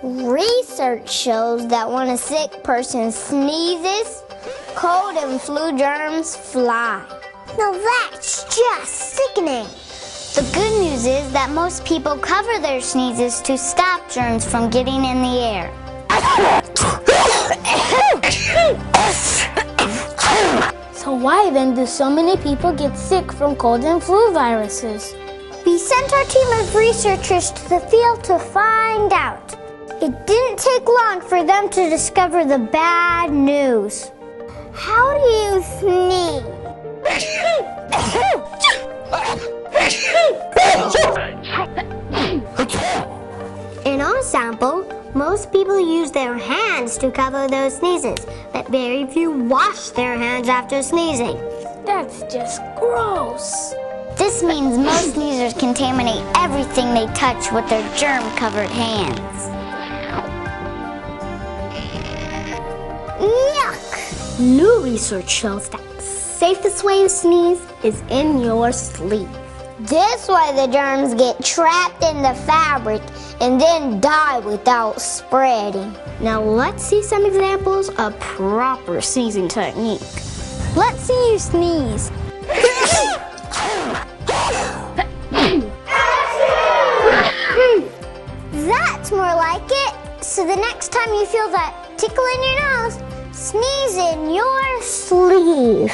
Research shows that when a sick person sneezes, cold and flu germs fly. Now that's just sickening. The good news is that most people cover their sneezes to stop germs from getting in the air. So why then do so many people get sick from cold and flu viruses? We sent our team of researchers to the field to find out. It didn't take long for them to discover the bad news. How do you sneeze? In our sample, most people use their hands to cover those sneezes, but very few wash their hands after sneezing. That's just gross. This means most sneezers contaminate everything they touch with their germ-covered hands. Yuck! New research shows that the safest way to sneeze is in your sleeve. This way the germs get trapped in the fabric and then die without spreading. Now let's see some examples of proper sneezing technique. Let's see you sneeze. That's more like it. So the next time you feel that tickle in your nose, sneeze in your sleeve.